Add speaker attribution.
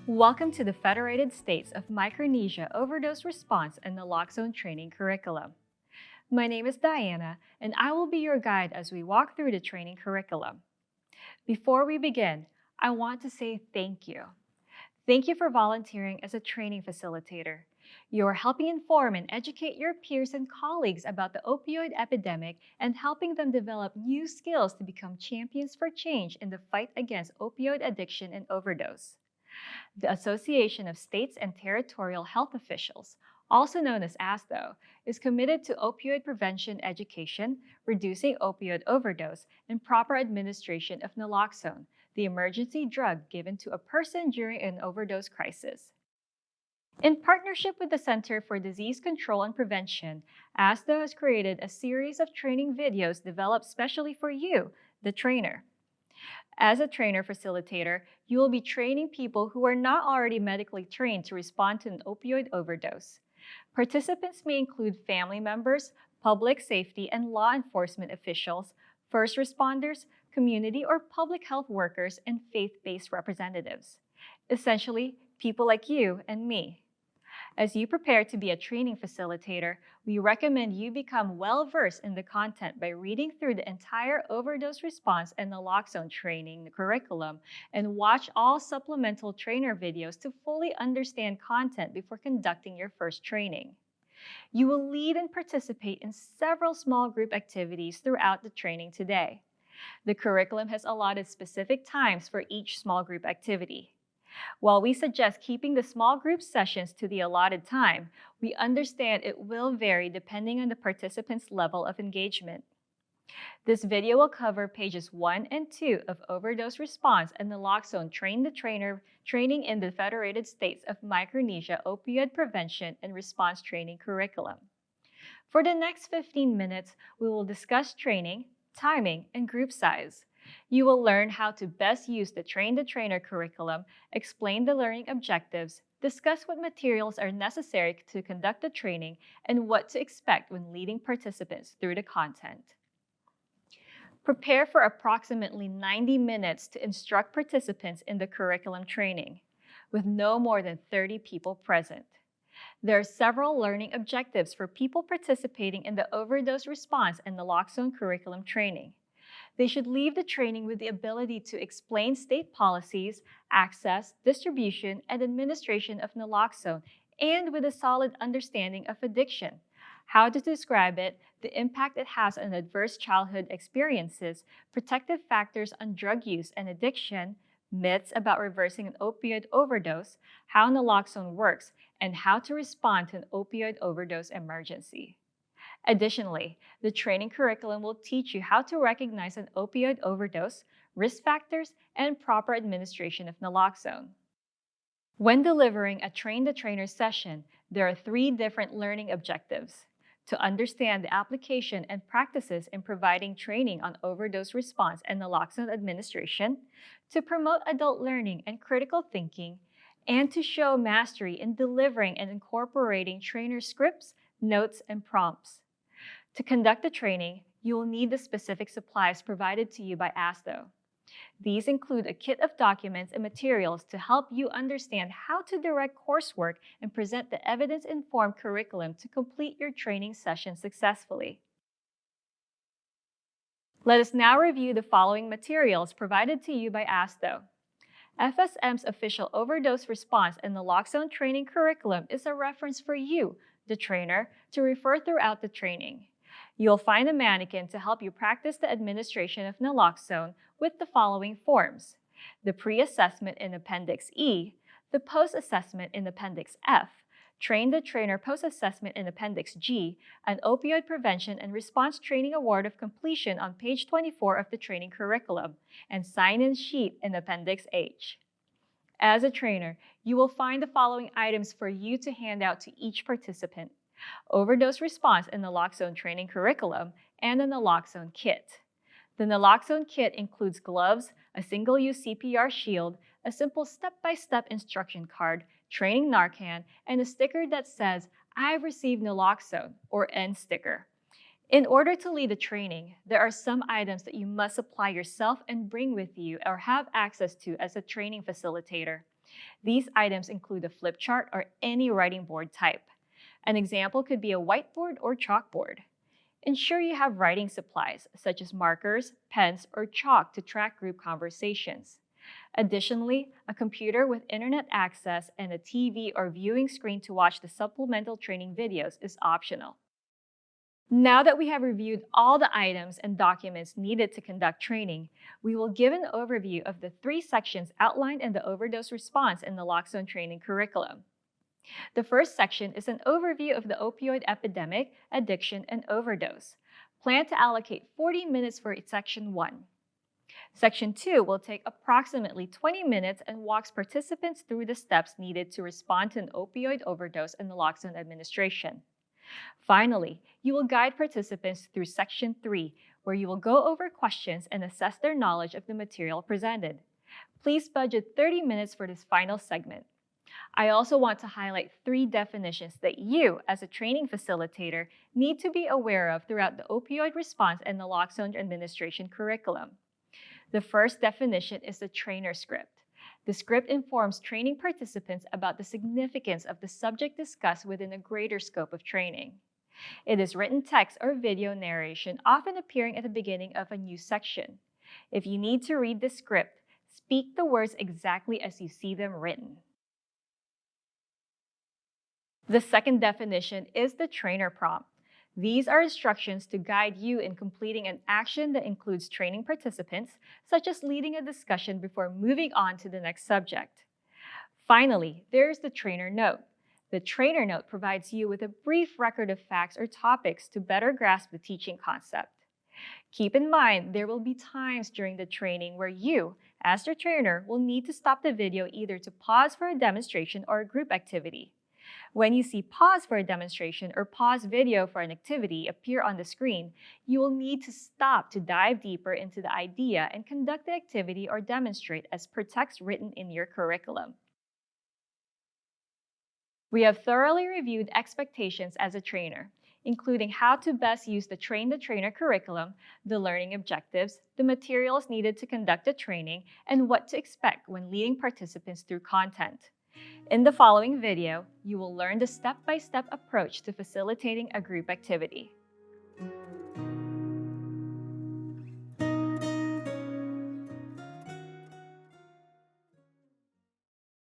Speaker 1: Welcome to the Federated States of Micronesia Overdose Response and Naloxone Training Curriculum. My name is Diana, and I will be your guide as we walk through the training curriculum. Before we begin, I want to say thank you. Thank you for volunteering as a training facilitator. You are helping inform and educate your peers and colleagues about the opioid epidemic and helping them develop new skills to become champions for change in the fight against opioid addiction and overdose. The Association of States and Territorial Health Officials, also known as ASTHO, is committed to opioid prevention education, reducing opioid overdose, and proper administration of naloxone, the emergency drug given to a person during an overdose crisis. In partnership with the Center for Disease Control and Prevention, ASTHO has created a series of training videos developed specially for you, the trainer. As a trainer facilitator, you will be training people who are not already medically trained to respond to an opioid overdose. Participants may include family members, public safety and law enforcement officials, first responders, community or public health workers, and faith-based representatives. Essentially, people like you and me. As you prepare to be a training facilitator, we recommend you become well-versed in the content by reading through the entire overdose response and naloxone training curriculum and watch all supplemental trainer videos to fully understand content before conducting your first training. You will lead and participate in several small group activities throughout the training today. The curriculum has allotted specific times for each small group activity. While we suggest keeping the small group sessions to the allotted time, we understand it will vary depending on the participants' level of engagement. This video will cover pages 1 and 2 of Overdose Response and Naloxone Train the Trainer Training in the Federated States of Micronesia Opioid Prevention and Response Training Curriculum. For the next 15 minutes, we will discuss training, timing, and group size. You will learn how to best use the Train the Trainer curriculum, explain the learning objectives, discuss what materials are necessary to conduct the training, and what to expect when leading participants through the content. Prepare for approximately 90 minutes to instruct participants in the curriculum training, with no more than 30 people present. There are several learning objectives for people participating in the overdose response and naloxone curriculum training. They should leave the training with the ability to explain state policies, access, distribution, and administration of naloxone, and with a solid understanding of addiction, how to describe it, the impact it has on adverse childhood experiences, protective factors on drug use and addiction, myths about reversing an opioid overdose, how naloxone works, and how to respond to an opioid overdose emergency. Additionally, the training curriculum will teach you how to recognize an opioid overdose, risk factors, and proper administration of naloxone. When delivering a Train the Trainer session, there are 3 different learning objectives: to understand the application and practices in providing training on overdose response and naloxone administration, to promote adult learning and critical thinking, and to show mastery in delivering and incorporating trainer scripts, notes, and prompts. To conduct the training, you will need the specific supplies provided to you by ASTHO. These include a kit of documents and materials to help you understand how to direct coursework and present the evidence-informed curriculum to complete your training session successfully. Let us now review the following materials provided to you by ASTHO. FSM's official overdose response and naloxone training curriculum is a reference for you, the trainer, to refer throughout the training. You'll find a mannequin to help you practice the administration of naloxone with the following forms: the pre-assessment in Appendix E, the post-assessment in Appendix F, Train the Trainer post-assessment in Appendix G, an opioid prevention and response training award of completion on page 24 of the training curriculum, and sign-in sheet in Appendix H. As a trainer, you will find the following items for you to hand out to each participant: overdose response and naloxone training curriculum, and a naloxone kit. The naloxone kit includes gloves, a single-use CPR shield, a simple step-by-step instruction card, training Narcan, and a sticker that says, "I've received naloxone," or N sticker. In order to lead the training, there are some items that you must supply yourself and bring with you or have access to as a training facilitator. These items include a flip chart or any writing board type. An example could be a whiteboard or chalkboard. Ensure you have writing supplies, such as markers, pens, or chalk to track group conversations. Additionally, a computer with internet access and a TV or viewing screen to watch the supplemental training videos is optional. Now that we have reviewed all the items and documents needed to conduct training, we will give an overview of the 3 sections outlined in the overdose response in the naloxone training curriculum. The first section is an overview of the opioid epidemic, addiction, and overdose. Plan to allocate 40 minutes for Section 1. Section 2 will take approximately 20 minutes and walks participants through the steps needed to respond to an opioid overdose and naloxone administration. Finally, you will guide participants through Section 3, where you will go over questions and assess their knowledge of the material presented. Please budget 30 minutes for this final segment. I also want to highlight 3 definitions that you, as a training facilitator, need to be aware of throughout the opioid response and naloxone administration curriculum. The first definition is the trainer script. The script informs training participants about the significance of the subject discussed within a greater scope of training. It is written text or video narration, often appearing at the beginning of a new section. If you need to read the script, speak the words exactly as you see them written. The second definition is the trainer prompt. These are instructions to guide you in completing an action that includes training participants, such as leading a discussion before moving on to the next subject. Finally, there's the trainer note. The trainer note provides you with a brief record of facts or topics to better grasp the teaching concept. Keep in mind, there will be times during the training where you, as the trainer, will need to stop the video either to pause for a demonstration or a group activity. When you see pause for a demonstration or pause video for an activity appear on the screen, you will need to stop to dive deeper into the idea and conduct the activity or demonstrate as per text written in your curriculum. We have thoroughly reviewed expectations as a trainer, including how to best use the Train the Trainer curriculum, the learning objectives, the materials needed to conduct the training, and what to expect when leading participants through content. In the following video, you will learn the step-by-step approach to facilitating a group activity.